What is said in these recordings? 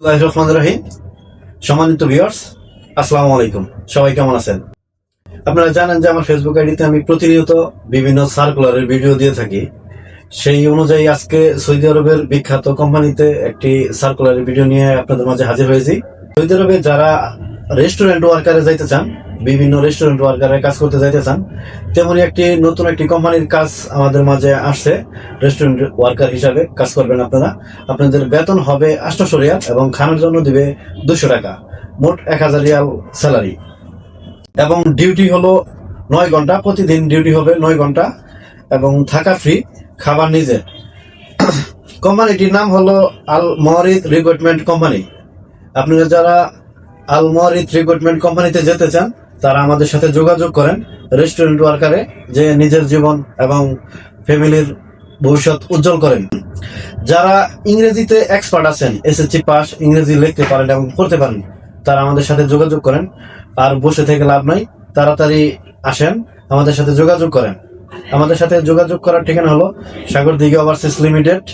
রহমান রহিম। সম্মানিত ভিউয়ার্স, আসসালামু আলাইকুম। সবাই কেমন আছেন? আপনারা জানেন যে আমার ফেসবুক আইডিতে আমি প্রতিনিয়ত বিভিন্ন সার্কুলারের ভিডিও দিয়ে থাকি। সেই অনুযায়ী আজকে সৌদি আরবের বিখ্যাত কোম্পানিতে একটি সার্কুলারের ভিডিও নিয়ে আপনাদের মাঝে হাজির হয়েছি। সৌদি আরবে যারা রেস্টুরেন্ট ওয়ার্কারে যাইতে চান, বিভিন্ন রেস্টুরেন্ট ওয়ার্কারে কাজ করতে যাইতে চান, তেমনি নতুন একটি কোম্পানির কাজ আমাদের মাঝে আসছে। রেস্টুরেন্ট ওয়ার্কার হিসাবে কাজ করবেন আপনারা। আপনাদের বেতন হবে 800 রিয়াল এবং খানার জন্য দিবে 200 টাকা, মোট 1000 রিয়াল স্যালারি। এবং ডিউটি হলো 9 ঘন্টা, প্রতিদিন ডিউটি হবে 9 ঘন্টা এবং থাকা ফ্রি, খাবার নিজে। কোম্পানিটির নাম হলো আল মরিদ রিক্রুটমেন্ট কোম্পানি। আপনারা যারা আল মরিদ রিক্রুটমেন্ট কোম্পানিতে যেতে চান তারা আমাদের সাথে যোগাযোগ করেন। রেস্টুরেন্ট ওয়ার্কারে যে নিজের জীবন এবং ফ্যামিলির ভবিষ্যৎ উজ্জ্বল করেন। যারা ইংরেজিতে এক্সপার্ট আছেন, এসএসসি পাস, ইংরেজি লিখতে পারেন এবং পড়তে পারেন, তারা আমাদের সাথে যোগাযোগ করেন। আর বসে থেকে লাভ নাই, তাড়াতাড়ি আসেন, আমাদের সাথে যোগাযোগ করেন। আমাদের সাথে যোগাযোগ করার ঠিকানা হলো Sagardighi overseas limited,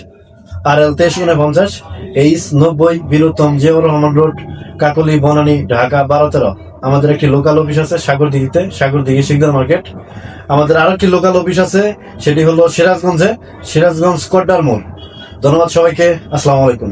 RL 2349, H 90, Biruttam Ziaur Rahman road, Kakoli, Banani, Dhaka 12-13। আমাদের একটি লোকাল অফিস আছে সাগরদিঘিতে, সাগরদিঘি শিকদার মার্কেট। আমাদের আরো একটি লোকাল অফিস আছে, সেটি হলো সিরাজগঞ্জে, সিরাজগঞ্জ কোটডার মোড়। ধন্যবাদ সবাইকে। আসসালামু আলাইকুম।